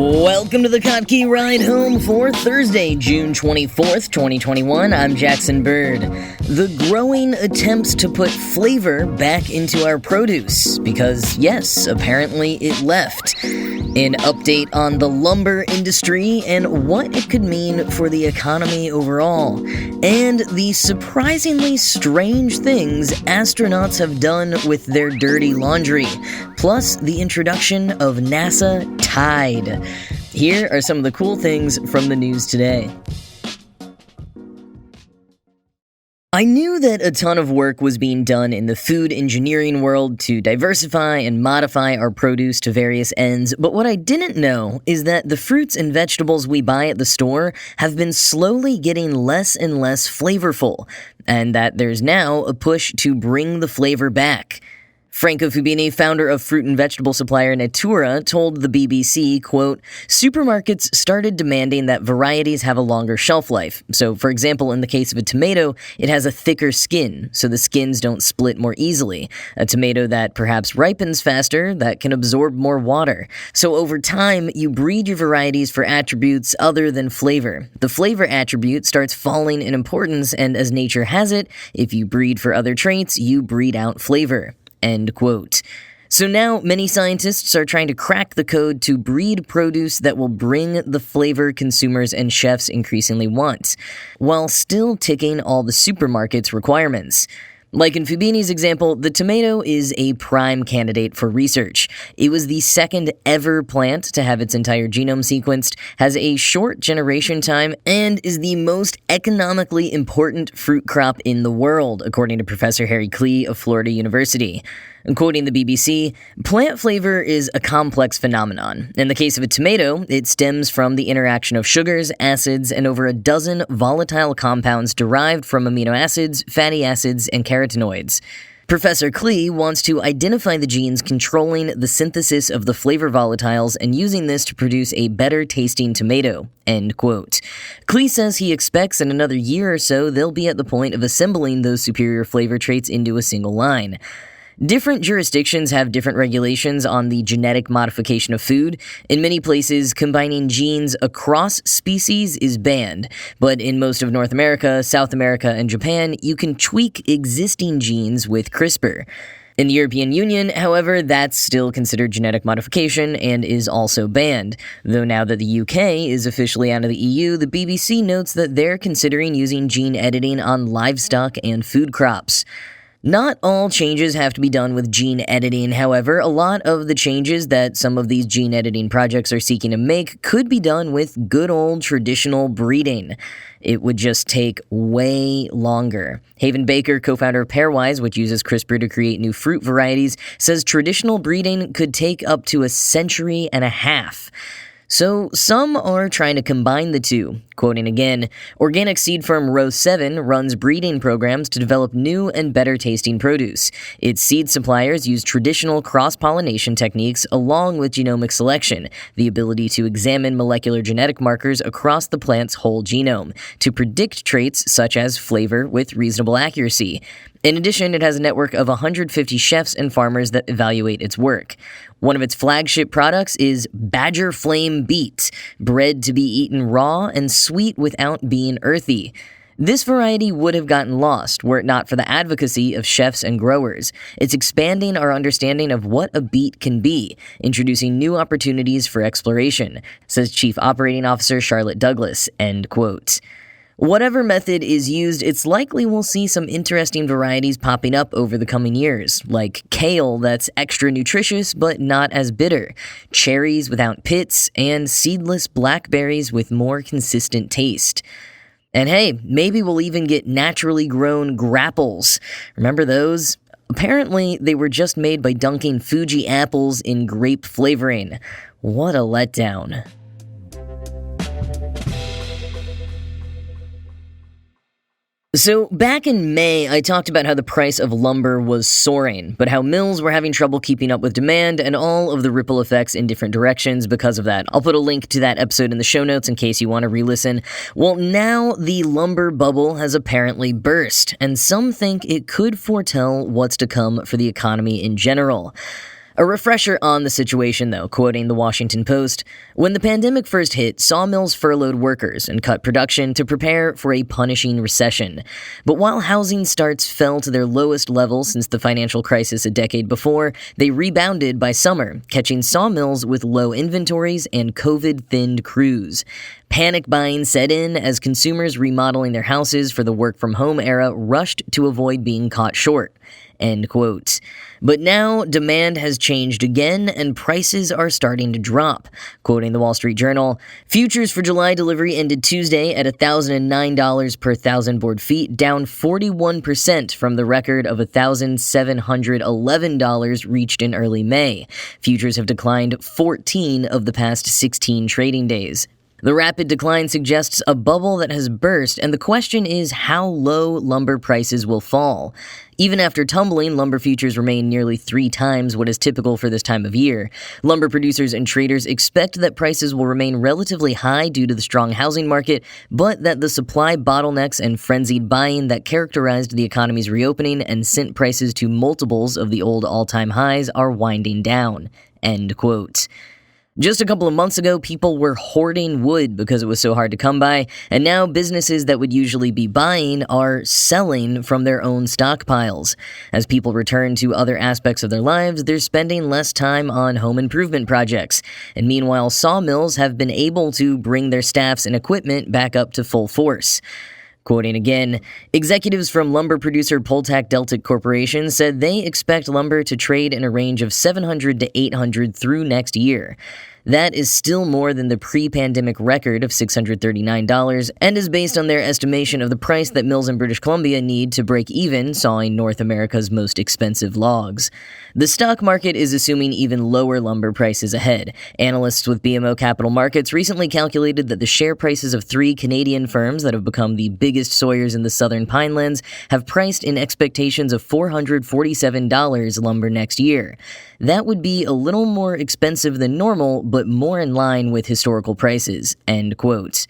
Welcome to the Kottke Ride Home for Thursday, June 24th, 2021. I'm Jackson Bird. The growing attempts to put flavor back into our produce, because yes, apparently it left. An update on the lumber industry and what it could mean for the economy overall. And the surprisingly strange things astronauts have done with their dirty laundry. Plus, the introduction of NASA Tide. Here are some of the cool things from the news today. I knew that a ton of work was being done in the food engineering world to diversify and modify our produce to various ends, but what I didn't know is that the fruits and vegetables we buy at the store have been slowly getting less and less flavorful, and that there's now a push to bring the flavor back. Franco Fubini, founder of fruit and vegetable supplier Natura, told the BBC, quote, "Supermarkets started demanding that varieties have a longer shelf life. So, for example, in the case of a tomato, it has a thicker skin, so the skins don't split more easily. A tomato that perhaps ripens faster, that can absorb more water. So over time, you breed your varieties for attributes other than flavor. The flavor attribute starts falling in importance, and as nature has it, if you breed for other traits, you breed out flavor." End quote. So now many scientists are trying to crack the code to breed produce that will bring the flavor consumers and chefs increasingly want, while still ticking all the supermarket's requirements. Like in Fubini's example, the tomato is a prime candidate for research. It was the second ever plant to have its entire genome sequenced, has a short generation time, and is the most economically important fruit crop in the world, according to Professor Harry Klee of Florida University. Quoting the BBC, "Plant flavor is a complex phenomenon. In the case of a tomato, it stems from the interaction of sugars, acids, and over a dozen volatile compounds derived from amino acids, fatty acids, and carotenoids." Professor Klee wants to identify the genes controlling the synthesis of the flavor volatiles and using this to produce a better-tasting tomato. End quote. Klee says he expects in another year or so they'll be at the point of assembling those superior flavor traits into a single line. Different jurisdictions have different regulations on the genetic modification of food. In many places, combining genes across species is banned, but in most of North America, South America, and Japan, you can tweak existing genes with CRISPR. In the European Union, however, that's still considered genetic modification and is also banned. Though now that the UK is officially out of the EU, the BBC notes that they're considering using gene editing on livestock and food crops. Not all changes have to be done with gene editing, however. A lot of the changes that some of these gene editing projects are seeking to make could be done with good old traditional breeding. It would just take way longer. Haven Baker, co-founder of Pairwise, which uses CRISPR to create new fruit varieties, says traditional breeding could take up to a century and a half. So some are trying to combine the two. Quoting again, "Organic seed firm Row 7 runs breeding programs to develop new and better-tasting produce. Its seed suppliers use traditional cross-pollination techniques along with genomic selection, the ability to examine molecular genetic markers across the plant's whole genome, to predict traits such as flavor with reasonable accuracy. In addition, it has a network of 150 chefs and farmers that evaluate its work. One of its flagship products is Badger Flame Beet, bred to be eaten raw and sweet without being earthy. This variety would have gotten lost were it not for the advocacy of chefs and growers. It's expanding our understanding of what a beet can be, introducing new opportunities for exploration," says Chief Operating Officer Charlotte Douglas, end quote. Whatever method is used, it's likely we'll see some interesting varieties popping up over the coming years, like kale that's extra nutritious but not as bitter, cherries without pits, and seedless blackberries with more consistent taste. And hey, maybe we'll even get naturally grown grapples. Remember those? Apparently, they were just made by dunking Fuji apples in grape flavoring. What a letdown. So back in May, I talked about how the price of lumber was soaring, but how mills were having trouble keeping up with demand and all of the ripple effects in different directions because of that. I'll put a link to that episode in the show notes in case you want to re-listen. Well, now the lumber bubble has apparently burst, and some think it could foretell what's to come for the economy in general. A refresher on the situation, though, quoting the Washington Post, "When the pandemic first hit, sawmills furloughed workers and cut production to prepare for a punishing recession. But while housing starts fell to their lowest level since the financial crisis a decade before, they rebounded by summer, catching sawmills with low inventories and COVID-thinned crews. Panic buying set in as consumers remodeling their houses for the work-from-home era rushed to avoid being caught short." End quote. But now, demand has changed again, and prices are starting to drop. Quoting the Wall Street Journal, "Futures for July delivery ended Tuesday at $1,009 per thousand board feet, down 41% from the record of $1,711 reached in early May. Futures have declined 14 of the past 16 trading days. The rapid decline suggests a bubble that has burst, and the question is how low lumber prices will fall. Even after tumbling, lumber futures remain nearly 3 times what is typical for this time of year. Lumber producers and traders expect that prices will remain relatively high due to the strong housing market, but that the supply bottlenecks and frenzied buying that characterized the economy's reopening and sent prices to multiples of the old all-time highs are winding down." End quote. Just a couple of months ago, people were hoarding wood because it was so hard to come by, and now businesses that would usually be buying are selling from their own stockpiles. As people return to other aspects of their lives, they're spending less time on home improvement projects, and meanwhile, sawmills have been able to bring their staffs and equipment back up to full force. Quoting again, "Executives from lumber producer Pultac Deltic Corporation said they expect lumber to trade in a range of $700 to $800 through next year. That is still more than the pre-pandemic record of $639 and is based on their estimation of the price that mills in British Columbia need to break even sawing North America's most expensive logs. The stock market is assuming even lower lumber prices ahead. Analysts with BMO Capital Markets recently calculated that the share prices of 3 Canadian firms that have become the biggest sawyers in the southern Pinelands have priced in expectations of $447 lumber next year. That would be a little more expensive than normal, but more in line with historical prices." End quote.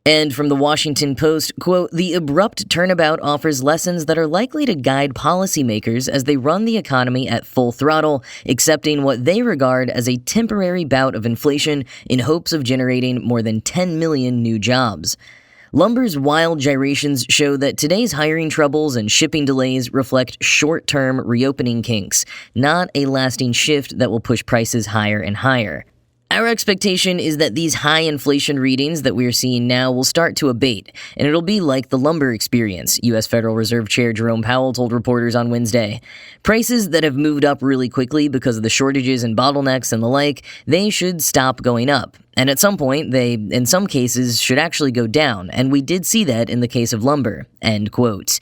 And from the Washington Post, quote, "The abrupt turnabout offers lessons that are likely to guide policymakers as they run the economy at full throttle, accepting what they regard as a temporary bout of inflation in hopes of generating more than 10 million new jobs. Lumber's wild gyrations show that today's hiring troubles and shipping delays reflect short-term reopening kinks, not a lasting shift that will push prices higher and higher. Our expectation is that these high inflation readings that we are seeing now will start to abate, and it'll be like the lumber experience," U.S. Federal Reserve Chair Jerome Powell told reporters on Wednesday. "Prices that have moved up really quickly because of the shortages and bottlenecks and the like, they should stop going up. And at some point, they, in some cases, should actually go down, and we did see that in the case of lumber." End quote.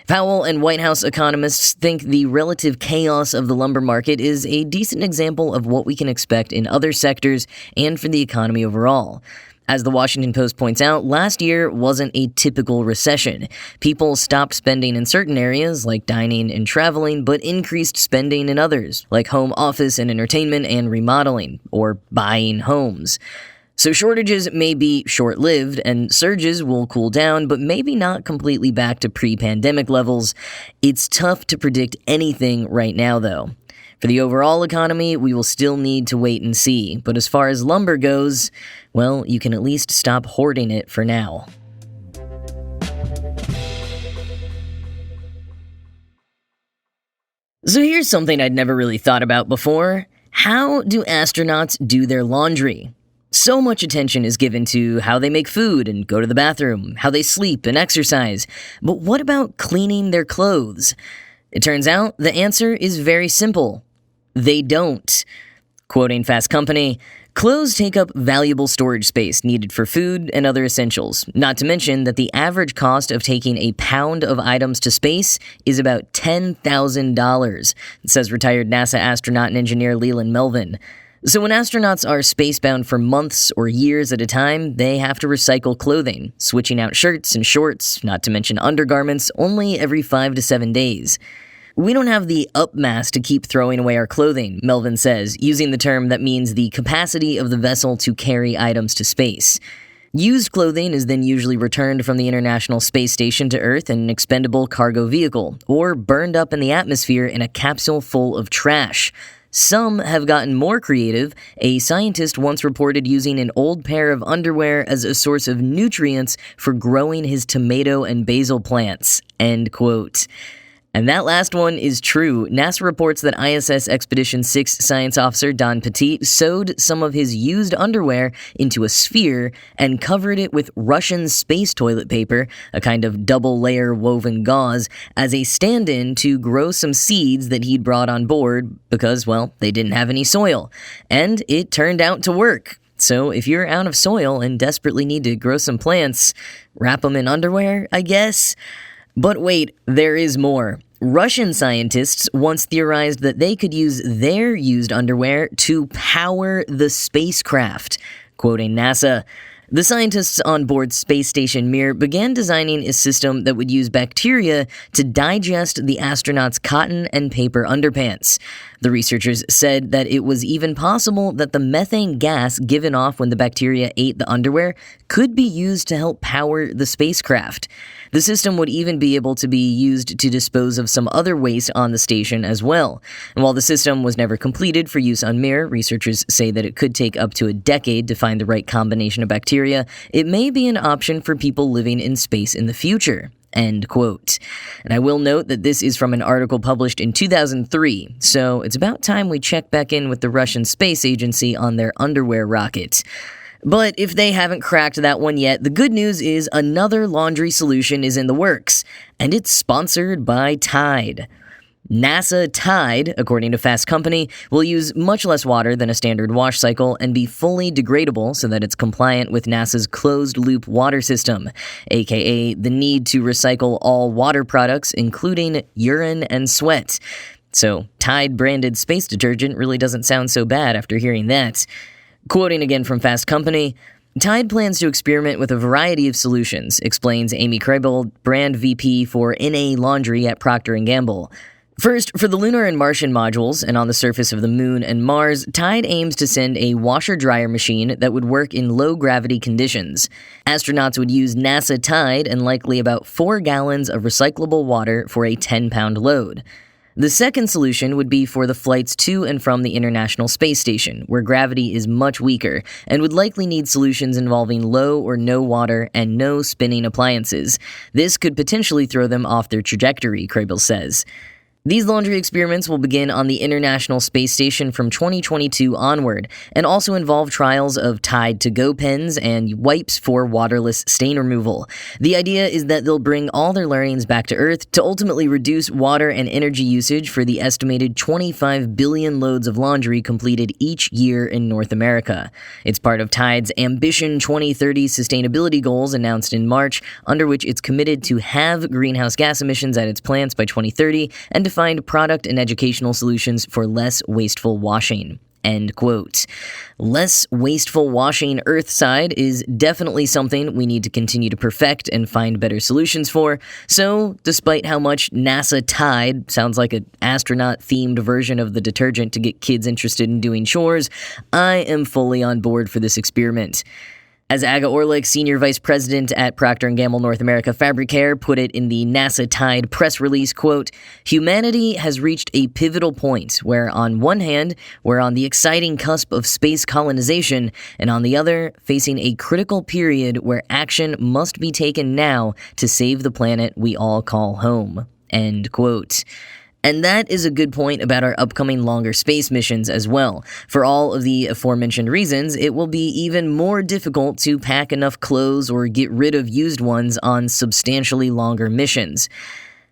Powell and White House economists think the relative chaos of the lumber market is a decent example of what we can expect in other sectors and for the economy overall. As the Washington Post points out, last year wasn't a typical recession. People stopped spending in certain areas, like dining and traveling, but increased spending in others, like home office and entertainment and remodeling, or buying homes. So shortages may be short-lived, and surges will cool down, but maybe not completely back to pre-pandemic levels. It's tough to predict anything right now, though. For the overall economy, we will still need to wait and see, but as far as lumber goes, well, you can at least stop hoarding it for now. So here's something I'd never really thought about before. How do astronauts do their laundry? So much attention is given to how they make food and go to the bathroom, how they sleep and exercise, but what about cleaning their clothes? It turns out the answer is very simple. They don't. Quoting Fast Company, "Clothes take up valuable storage space needed for food and other essentials, not to mention that the average cost of taking a pound of items to space is about $10,000, says retired NASA astronaut and engineer Leland Melvin. So when astronauts are spacebound for months or years at a time, they have to recycle clothing, switching out shirts and shorts, not to mention undergarments, only every 5 to 7 days. We don't have the upmass to keep throwing away our clothing, Melvin says, using the term that means the capacity of the vessel to carry items to space. Used clothing is then usually returned from the International Space Station to Earth in an expendable cargo vehicle, or burned up in the atmosphere in a capsule full of trash. Some have gotten more creative. A scientist once reported using an old pair of underwear as a source of nutrients for growing his tomato and basil plants. End quote. And that last one is true. NASA reports that ISS Expedition 6 science officer Don Petit sewed some of his used underwear into a sphere and covered it with Russian space toilet paper, a kind of double-layer woven gauze, as a stand-in to grow some seeds that he'd brought on board because, well, they didn't have any soil. And it turned out to work. So if you're out of soil and desperately need to grow some plants, wrap them in underwear, I guess? But wait, there is more. Russian scientists once theorized that they could use their used underwear to power the spacecraft. Quoting NASA, the scientists on board Space Station Mir began designing a system that would use bacteria to digest the astronauts' cotton and paper underpants. The researchers said that it was even possible that the methane gas given off when the bacteria ate the underwear could be used to help power the spacecraft. The system would even be able to be used to dispose of some other waste on the station as well. And while the system was never completed for use on Mir, researchers say that it could take up to a decade to find the right combination of bacteria. It may be an option for people living in space in the future. End quote. And I will note that this is from an article published in 2003, so it's about time we check back in with the Russian Space Agency on their underwear rocket. But if they haven't cracked that one yet, the good news is another laundry solution is in the works, and it's sponsored by Tide. NASA Tide, according to Fast Company, will use much less water than a standard wash cycle and be fully degradable so that it's compliant with NASA's closed-loop water system, aka the need to recycle all water products, including urine and sweat. So, Tide-branded space detergent really doesn't sound so bad after hearing that. Quoting again from Fast Company, Tide plans to experiment with a variety of solutions, explains Amy Kribel, brand VP for NA Laundry at Procter & Gamble. First, for the lunar and Martian modules, and on the surface of the Moon and Mars, Tide aims to send a washer-dryer machine that would work in low-gravity conditions. Astronauts would use NASA Tide and likely about 4 gallons of recyclable water for a 10-pound load. The second solution would be for the flights to and from the International Space Station, where gravity is much weaker, and would likely need solutions involving low or no water and no spinning appliances. This could potentially throw them off their trajectory, Krabel says. These laundry experiments will begin on the International Space Station from 2022 onward, and also involve trials of Tide to-go pens and wipes for waterless stain removal. The idea is that they'll bring all their learnings back to Earth to ultimately reduce water and energy usage for the estimated 25 billion loads of laundry completed each year in North America. It's part of Tide's Ambition 2030 sustainability goals announced in March, under which it's committed to halve greenhouse gas emissions at its plants by 2030 and to find product and educational solutions for less wasteful washing. End quote. Less wasteful washing Earthside is definitely something we need to continue to perfect and find better solutions for. So, despite how much NASA Tide sounds like an astronaut-themed version of the detergent to get kids interested in doing chores, I am fully on board for this experiment. As Aga Orlik, Senior Vice President at Procter & Gamble North America Fabricare, put it in the NASA Tide press release, quote, "Humanity has reached a pivotal point where, on one hand, we're on the exciting cusp of space colonization, and on the other, facing a critical period where action must be taken now to save the planet we all call home." End quote. And that is a good point about our upcoming longer space missions as well. For all of the aforementioned reasons, it will be even more difficult to pack enough clothes or get rid of used ones on substantially longer missions.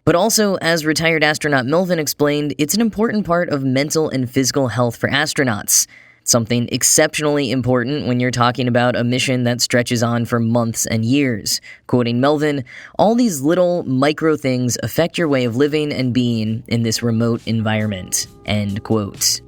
But also, as retired astronaut Melvin explained, it's an important part of mental and physical health for astronauts. Something exceptionally important when you're talking about a mission that stretches on for months and years. Quoting Melvin, "All these little micro things affect your way of living and being in this remote environment." End quote.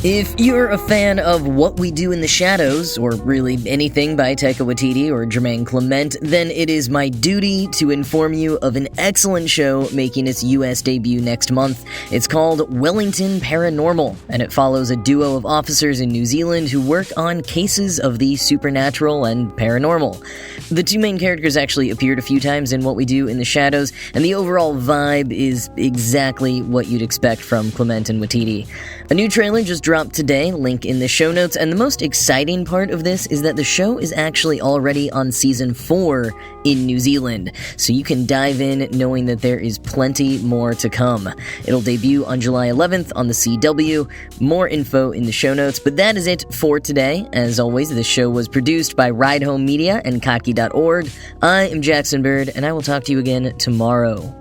If you're a fan of What We Do in the Shadows, or really anything by Taika Waititi or Jermaine Clement, then it is my duty to inform you of an excellent show making its US debut next month. It's called Wellington Paranormal, and it follows a duo of officers in New Zealand who work on cases of the supernatural and paranormal. The two main characters actually appeared a few times in What We Do in the Shadows, and the overall vibe is exactly what you'd expect from Clement and Waititi. A new trailer just dropped today, link in the show notes, and the most exciting part of this is that the show is actually already on season 4 in New Zealand, so you can dive in knowing that there is plenty more to come. It'll debut on July 11th on the CW. More info in the show notes, but that is it for today. As always, this show was produced by Ride Home Media and Kaki.org. I am Jackson Bird, and I will talk to you again tomorrow.